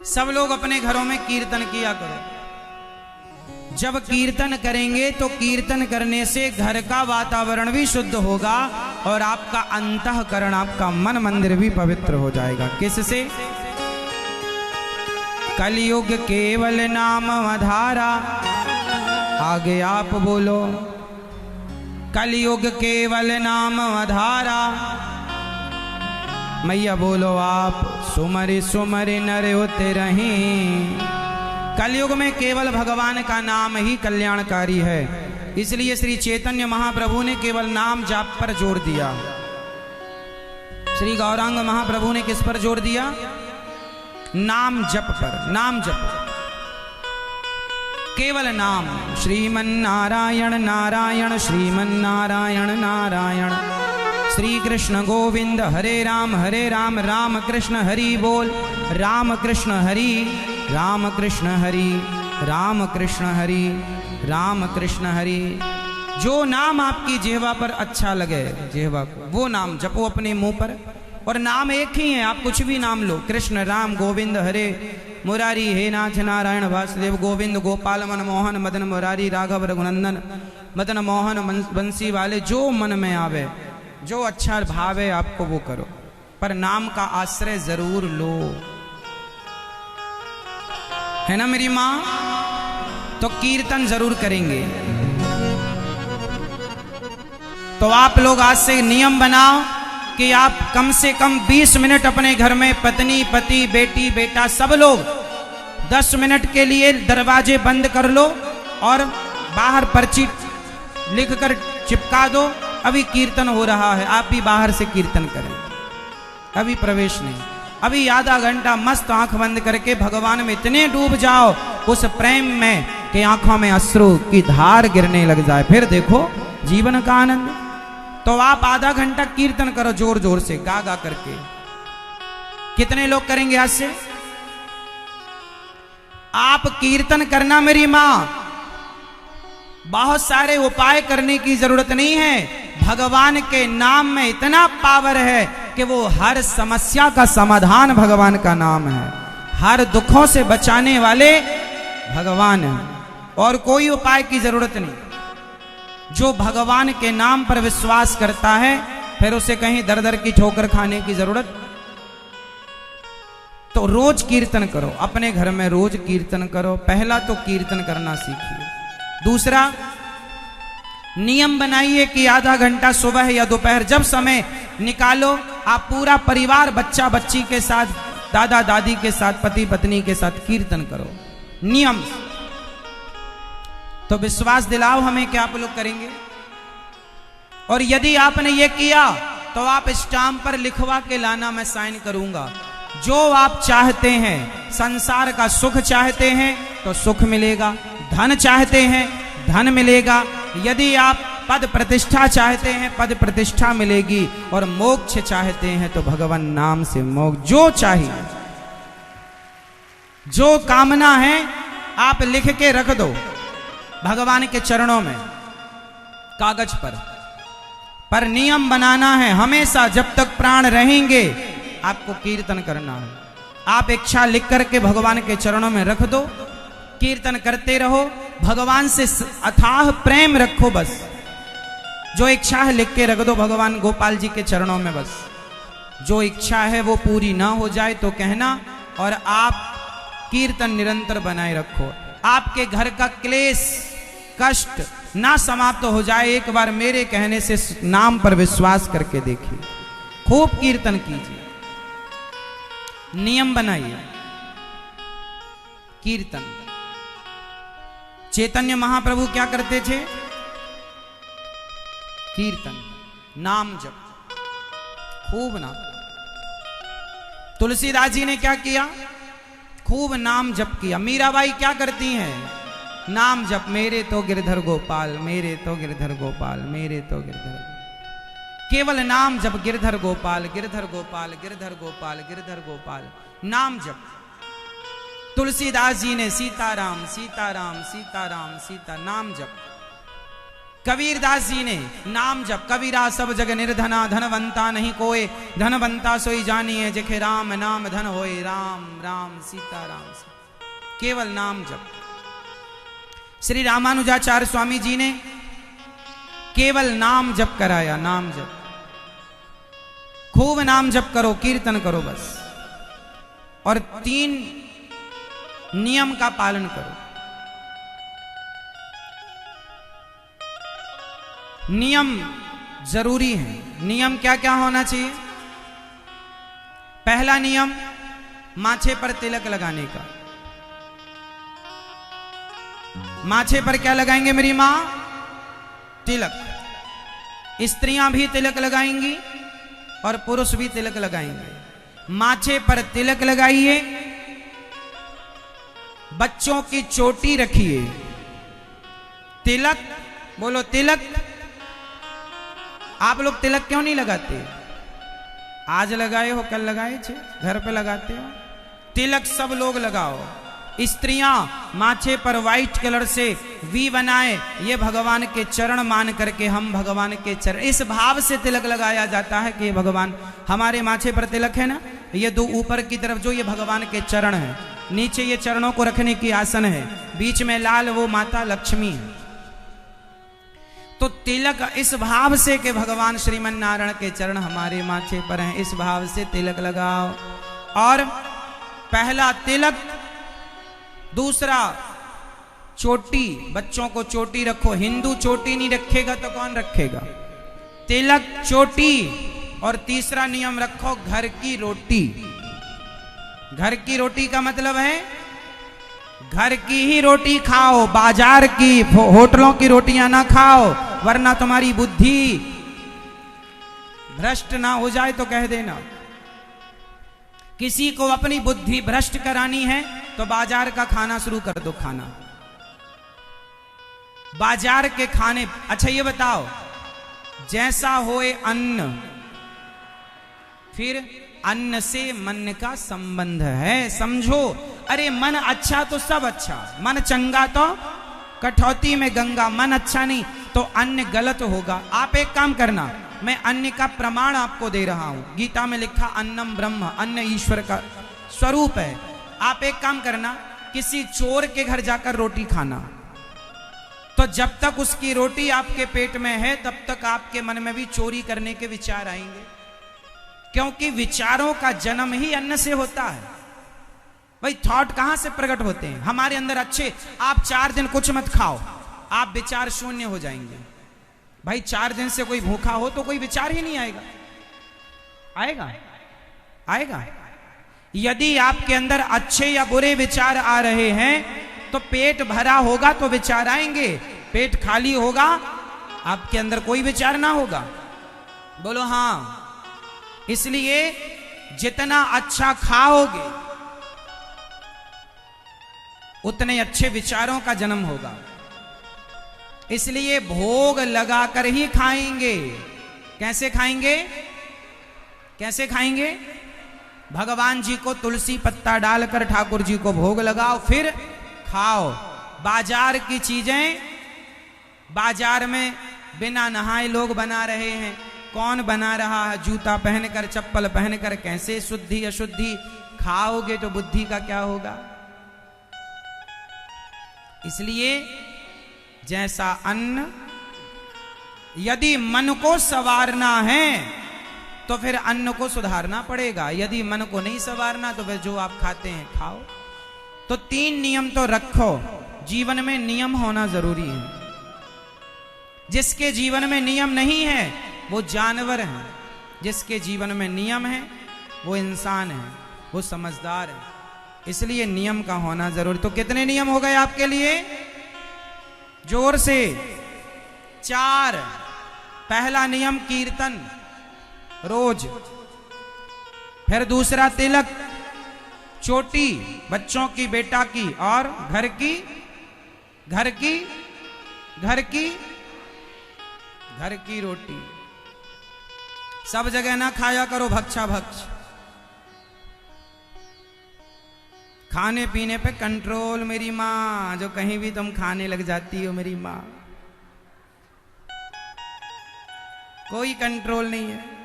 सब लोग अपने घरों में कीर्तन किया करो। जब कीर्तन करेंगे तो कीर्तन करने से घर का वातावरण भी शुद्ध होगा और आपका अंतःकरण, आपका मन मंदिर भी पवित्र हो जाएगा। किससे? कलयुग केवल नाम आधारा। आगे आप बोलो। कलयुग केवल नाम आधारा। मैया बोलो आप। सुमरि सुमरि नर होते रहें। कलयुग में केवल भगवान का नाम ही कल्याणकारी है। इसलिए श्री चैतन्य महाप्रभु ने केवल नाम जाप पर जोर दिया। श्री गौरांग महाप्रभु ने किस पर जोर दिया? नाम जप पर। नाम जप, केवल नाम। श्रीमन नारायण नारायण श्रीमन नारायण नारायण। श्री कृष्ण गोविंद हरे राम राम कृष्ण हरि बोल। राम कृष्ण हरि राम कृष्ण हरि राम कृष्ण हरि राम कृष्ण हरि। जो नाम आपकी जिह्वा पर अच्छा लगे, जिह्वा को, वो नाम जपो अपने मुंह पर। और नाम एक ही है, आप कुछ भी नाम लो। कृष्ण राम गोविंद हरे मुरारी हे नाथ नारायण वासुदेव गोविंद गोपाल मनमोहन मदन मुरारी राघव रघुनंदन मदन मोहन बंसी वाले, जो मन में आवे, जो अच्छा भावे आपको वो करो, पर नाम का आश्रय जरूर लो। है ना मेरी माँ? तो कीर्तन जरूर करेंगे। तो आप लोग आज से नियम बनाओ कि आप कम से कम 20 मिनट अपने घर में पत्नी पति बेटी बेटा सब लोग 10 मिनट के लिए दरवाजे बंद कर लो और बाहर पर्ची लिखकर चिपका दो। अभी कीर्तन हो रहा है, आप भी बाहर से कीर्तन करें। अभी प्रवेश नहीं। अभी आधा घंटा मस्त आंख बंद करके भगवान में इतने डूब जाओ उस प्रेम में कि आंखों में अश्रु की धार गिरने लग जाए। फिर देखो जीवन का आनंद। तो आप आधा घंटा कीर्तन करो जोर जोर से, गा गा करके। कितने लोग करेंगे आज से? आप कीर्तन करना मेरी मां। बहुत सारे उपाय करने की जरूरत नहीं है। भगवान के नाम में इतना पावर है कि वो हर समस्या का समाधान भगवान का नाम है। हर दुखों से बचाने वाले भगवान है और कोई उपाय की जरूरत नहीं। जो भगवान के नाम पर विश्वास करता है फिर उसे कहीं दर दर की ठोकर खाने की जरूरत। तो रोज कीर्तन करो, अपने घर में रोज कीर्तन करो। पहला तो कीर्तन करना सीखिए। दूसरा, नियम बनाइए कि आधा घंटा सुबह या दोपहर जब समय निकालो, आप पूरा परिवार बच्चा बच्ची के साथ, दादा दादी के साथ, पति पत्नी के साथ कीर्तन करो नियम। तो विश्वास दिलाओ हमें कि आप लोग करेंगे। और यदि आपने ये किया तो आप स्टाम्प पर लिखवा के लाना, मैं साइन करूंगा। जो आप चाहते हैं, संसार का सुख चाहते हैं तो सुख मिलेगा, धन चाहते हैं धन मिलेगा, यदि आप पद प्रतिष्ठा चाहते हैं पद प्रतिष्ठा मिलेगी, और मोक्ष चाहते हैं तो भगवान नाम से मोक्ष। जो चाहिए, जो कामना है आप लिख के रख दो भगवान के चरणों में, कागज पर नियम बनाना है हमेशा जब तक प्राण रहेंगे आपको कीर्तन करना है। आप इच्छा लिख करके भगवान के चरणों में रख दो, कीर्तन करते रहो, भगवान से अथाह प्रेम रखो। बस जो इच्छा है लिख के रख दो भगवान गोपाल जी के चरणों में। बस जो इच्छा है वो पूरी ना हो जाए तो कहना, और आप कीर्तन निरंतर बनाए रखो। आपके घर का क्लेश कष्ट ना समाप्त हो जाए, एक बार मेरे कहने से नाम पर विश्वास करके देखिए। खूब कीर्तन कीजिए, नियम बनाइए कीर्तन। चैतन्य महाप्रभु क्या करते थे? कीर्तन, नाम जप, खूब नाम। तुलसीदास जी ने क्या किया? खूब नाम जप किया। मीराबाई क्या करती हैं? नाम जप, मेरे तो गिरधर गोपाल, मेरे तो गिरधर गोपाल, मेरे तो गिरधर। केवल नाम जप, गिरधर गोपाल गिरधर गोपाल गिरधर गोपाल गिरधर गोपाल, नाम जप। तुलसीदास जी ने सीताराम सीताराम सीताराम सीता, नाम जप। कबीरदास जी ने नाम जप, कबीरा सब जग निर्धना, धनवंता नहीं कोय, धनवंता सोई जानिए, जेखे राम नाम धन होए, राम राम सीता राम। केवल नाम जप। श्री रामानुजाचार्य स्वामी जी ने केवल नाम जप कराया, नाम जप। खूब नाम जप करो, कीर्तन करो बस, और 3 नियम का पालन करो। नियम जरूरी है। नियम क्या क्या होना चाहिए? पहला नियम, माथे पर तिलक लगाने का। माथे पर क्या लगाएंगे मेरी मां? तिलक। स्त्रियां भी तिलक लगाएंगी और पुरुष भी तिलक लगाएंगे। माथे पर तिलक लगाइए, बच्चों की चोटी रखिए। तिलक, बोलो तिलक। आप लोग तिलक क्यों नहीं लगाते? आज लगाए हो, कल लगाए थे, घर पे लगाते हो। तिलक सब लोग लगाओ। स्त्रियां माथे पर व्हाइट कलर से वी बनाए, ये भगवान के चरण मान करके हम भगवान के चरण, इस भाव से तिलक लगाया जाता है कि ये भगवान, हमारे माथे पर तिलक है ना, ये 2 ऊपर की तरफ जो ये भगवान के चरण है, नीचे ये चरणों को रखने की आसन है, बीच में लाल वो माता लक्ष्मी है। तो तिलक इस भाव से कि भगवान श्रीमन नारायण के चरण हमारे माथे पर हैं, इस भाव से तिलक लगाओ। और पहला तिलक, दूसरा चोटी, बच्चों को चोटी रखो। हिंदू चोटी नहीं रखेगा तो कौन रखेगा? तिलक, चोटी। और तीसरा नियम रखो, घर की रोटी। घर की रोटी का मतलब है घर की ही रोटी खाओ, बाजार की होटलों की रोटियां ना खाओ, वरना तुम्हारी बुद्धि भ्रष्ट ना हो जाए तो कह देना। किसी को अपनी बुद्धि भ्रष्ट करानी है तो बाजार का खाना शुरू कर दो, खाना बाजार के खाने। अच्छा ये बताओ, जैसा होए अन्न, फिर अन्न से मन का संबंध है, समझो। अरे मन अच्छा तो सब अच्छा, मन चंगा तो कठौती में गंगा। मन अच्छा नहीं तो अन्न गलत होगा। आप एक काम करना, मैं अन्न का प्रमाण आपको दे रहा हूं। गीता में लिखा अन्नम ब्रह्म, अन्न ईश्वर का स्वरूप है। आप एक काम करना, किसी चोर के घर जाकर रोटी खाना, तो जब तक उसकी रोटी आपके पेट में है तब तक आपके मन में भी चोरी करने के विचार आएंगे, क्योंकि विचारों का जन्म ही अन्न से होता है। भाई थॉट कहां से प्रकट होते हैं? हमारे अंदर अच्छे। आप 4 दिन कुछ मत खाओ, आप विचार शून्य हो जाएंगे। भाई 4 दिन से कोई भूखा हो तो कोई विचार ही नहीं आएगा। आएगा? आएगा? यदि आपके अंदर अच्छे या बुरे विचार आ रहे हैं तो पेट भरा होगा तो विचार आएंगे, पेट खाली होगा आपके अंदर कोई विचार ना होगा। बोलो हां। इसलिए जितना अच्छा खाओगे उतने अच्छे विचारों का जन्म होगा। इसलिए भोग लगाकर ही खाएंगे। कैसे खाएंगे? कैसे खाएंगे? भगवान जी को तुलसी पत्ता डालकर ठाकुर जी को भोग लगाओ, फिर खाओ। बाजार की चीजें बाजार में बिना नहाए लोग बना रहे हैं। कौन बना रहा है? जूता पहनकर, चप्पल पहनकर। कैसे शुद्धि अशुद्धि? खाओगे तो बुद्धि का क्या होगा? इसलिए जैसा अन्न, यदि मन को संवारना है तो फिर अन्न को सुधारना पड़ेगा। यदि मन को नहीं संवारना तो फिर जो आप खाते हैं खाओ। तो 3 नियम तो रखो। जीवन में नियम होना जरूरी है। जिसके जीवन में नियम नहीं है वो जानवर है, जिसके जीवन में नियम है वो इंसान है, वो समझदार है। इसलिए नियम का होना जरूरी। तो कितने नियम हो गए आपके लिए? जोर से 4। पहला नियम कीर्तन रोज, फिर दूसरा तिलक, चोटी बच्चों की, बेटा की, और घर की रोटी। सब जगह ना खाया करो भक्षा भक्ष। खाने पीने पे कंट्रोल मेरी माँ। जो कहीं भी तुम खाने लग जाती हो मेरी माँ, कोई कंट्रोल नहीं है।